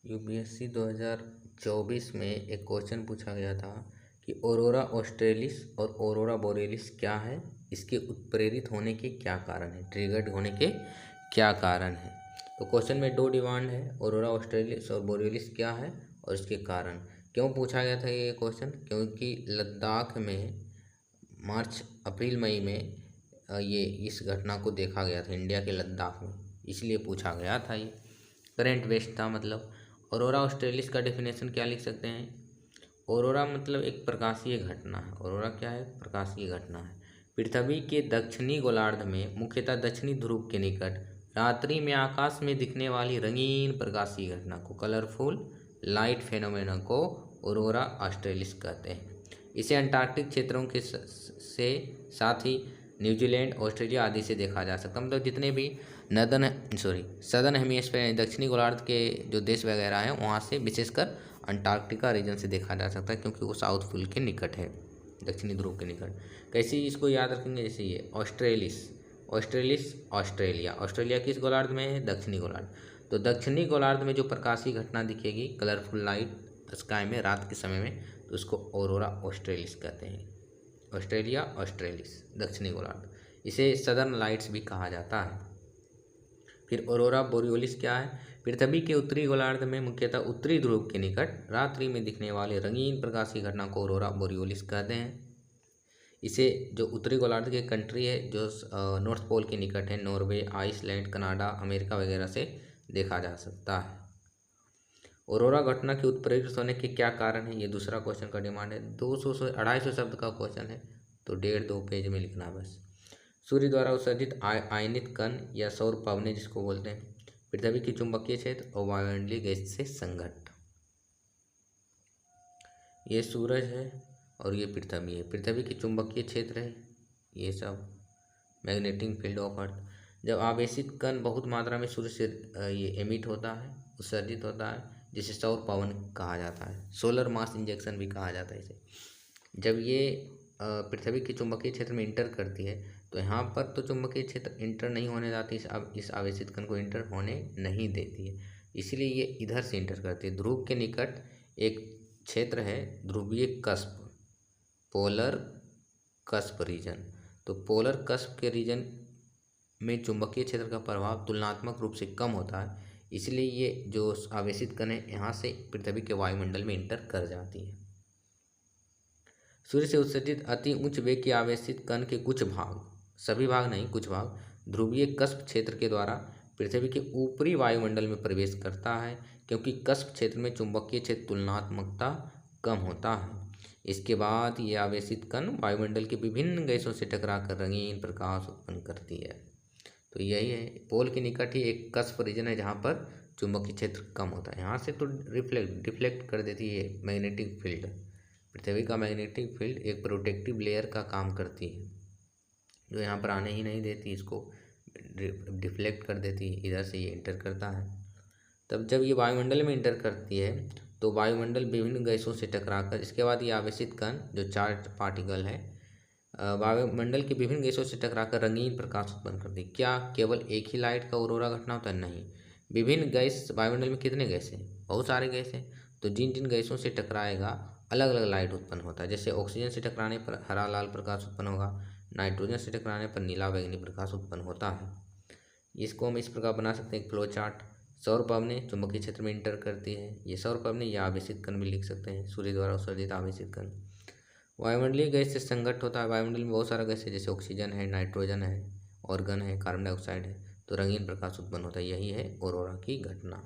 UPSC 2024 में एक question पूछा गया था कि ऑरोरा ऑस्ट्रेलिस और ऑरोरा बोरेलिस क्या है, इसके उत्प्रेरित होने के क्या कारण है, ट्रिगर्ड होने के क्या कारण है। तो क्वेश्चन में दो डिमांड है, ऑरोरा ऑस्ट्रेलिस और बोरेलिस क्या है और इसके कारण। क्यों पूछा गया था ये क्वेश्चन? क्योंकि लद्दाख में मार्च अप्रैल मई में ये इस घटना को देखा गया था इंडिया के लद्दाख में, इसलिए पूछा गया था। ये करेंट बेस्ड था। मतलब ऑरोरा ऑस्ट्रेलिस का डेफिनेशन क्या लिख सकते हैं? ऑरोरा मतलब एक प्रकाशीय घटना है। ऑरोरा क्या है? प्रकाशीय घटना है। पृथ्वी के दक्षिणी गोलार्ध में, मुख्यतः दक्षिणी ध्रुव के निकट, रात्रि में आकाश में दिखने वाली रंगीन प्रकाशीय घटना को, कलरफुल लाइट फेनोमेना को ऑरोरा ऑस्ट्रेलिस कहते हैं। इसे अंटार्कटिक क्षेत्रों के से साथ ही न्यूजीलैंड, ऑस्ट्रेलिया आदि से देखा जा सकता है। मतलब जितने भी सदर्न हेमिस्फीयर यानी दक्षिणी गोलार्ध के जो देश वगैरह हैं वहाँ से, विशेषकर अंटार्कटिका रीजन से देखा जा सकता है, क्योंकि वो साउथ पोल के निकट है, दक्षिणी ध्रुव के निकट। कैसे इसको याद रखेंगे? जैसे ये ऑस्ट्रेलिस ऑस्ट्रेलिया, ऑस्ट्रेलिया किस गोलार्ध में है? दक्षिणी गोलार्ध। तो दक्षिणी गोलार्ध में जो प्रकाशीय घटना दिखेगी, कलरफुल लाइट स्काई में रात के समय में, तो उसको ऑरोरा ऑस्ट्रेलिस कहते हैं। ऑस्ट्रेलिया ऑस्ट्रेलिस, दक्षिणी गोलार्ध, इसे सदर्न लाइट्स भी कहा जाता है। फिर ऑरोरा बोरियोलिस क्या है? पृथ्वी के उत्तरी गोलार्ध में, मुख्यतः उत्तरी ध्रुव के निकट, रात्रि में दिखने वाले रंगीन प्रकाशीय घटना को ऑरोरा बोरियोलिस कहते हैं। इसे जो उत्तरी गोलार्ध के कंट्री है, जो नॉर्थ पोल के निकट है, नॉर्वे, आइसलैंड, कनाडा, अमेरिका वगैरह से देखा जा सकता है। ऑरोरा घटना के उत्प्रेरित होने के क्या कारण है? ये दूसरा क्वेश्चन का डिमांड है। 200 से 250 शब्द का क्वेश्चन है, तो 1.5-2 पेज में लिखना बस। सूर्य द्वारा उत्सर्जित आयनित कण या सौर पवनें जिसको बोलते हैं, पृथ्वी की चुंबकीय क्षेत्र और वायुमंडलीय गैस से संघट्ट। ये सूरज है और ये पृथ्वी है। पृथ्वी की चुंबकीय क्षेत्र है, ये सब मैग्नेटिक फील्ड ऑफ अर्थ। जब आवेशित कण बहुत मात्रा में सूर्य से ये एमिट होता है, उत्सर्जित होता है, जिसे सौर पवन कहा जाता है, सोलर मास इंजेक्शन भी कहा जाता है इसे। जब ये पृथ्वी के चुंबकीय क्षेत्र में इंटर करती है, तो यहाँ पर तो चुंबकीय क्षेत्र इंटर नहीं होने देती, इस आवेशित कण को इंटर होने नहीं देती है, इसलिए ये इधर से इंटर करती है। ध्रुव के निकट एक क्षेत्र है, ध्रुवीय कस्प, पोलर कस्प रीजन। तो पोलर कस्प के रीजन में चुंबकीय क्षेत्र का प्रभाव तुलनात्मक रूप से कम होता है, इसलिए ये जो आवेशित कण है यहाँ से पृथ्वी के वायुमंडल में इंटर कर जाती है। सूर्य से उत्सर्जित अति उच्च वेग के आवेशित कण के कुछ भाग, सभी भाग नहीं, कुछ भाग, ध्रुवीय कस्प क्षेत्र के द्वारा पृथ्वी के ऊपरी वायुमंडल में प्रवेश करता है, क्योंकि कस्प क्षेत्र में चुंबकीय क्षेत्र तुलनात्मकता कम होता है। इसके बाद ये आवेशित कण वायुमंडल के विभिन्न गैसों से टकराकर रंगीन प्रकाश उत्पन्न करती है। तो यही है, पोल के निकट ही एक कस्प रीजन है जहाँ पर चुंबकीय क्षेत्र कम होता है। यहाँ से तो डिफ्लेक्ट कर देती है मैग्नेटिक फील्ड। पृथ्वी का मैग्नेटिक फील्ड एक प्रोटेक्टिव लेयर का काम करती है, जो यहाँ पर आने ही नहीं देती, इसको डिफ्लेक्ट कर देती है, इधर से ये इंटर करता है। तब जब ये वायुमंडल में इंटर करती है, तो वायुमंडल विभिन्न गैसों से टकराकर, इसके बाद ये आवेशित कण जो चार्ज पार्टिकल है, वायुमंडल के विभिन्न गैसों से टकराकर रंगीन प्रकाश उत्पन्न करती है। क्या केवल एक ही लाइट का ऑरोरा घटना होता है? नहीं, विभिन्न गैस, वायुमंडल में कितने गैस हैं? बहुत सारे गैस हैं। तो जिन जिन गैसों से टकराएगा अलग अलग लाइट उत्पन्न होता है। जैसे ऑक्सीजन से टकराने पर हरा लाल प्रकाश उत्पन्न होगा, नाइट्रोजन से टकराने पर नीला बैंगनी प्रकाश उत्पन्न होता है। इसको हम इस प्रकार बना सकते हैं, फ्लो चार्ट। सौर पवनें चुंबकीय क्षेत्र में इंटर करती है, ये सौर पवनें या आवेशित कण भी लिख सकते हैं, सूर्य द्वारा उत्सर्जित आवेशित कण। वायुमंडलीय गैस से संघट्ट होता है, वायुमंडल में बहुत सारा गैस है, जैसे ऑक्सीजन है, नाइट्रोजन है, ऑर्गन है, कार्बन डाइऑक्साइड है, तो रंगीन प्रकाश उत्पन्न होता है। यही है ऑरोरा की घटना।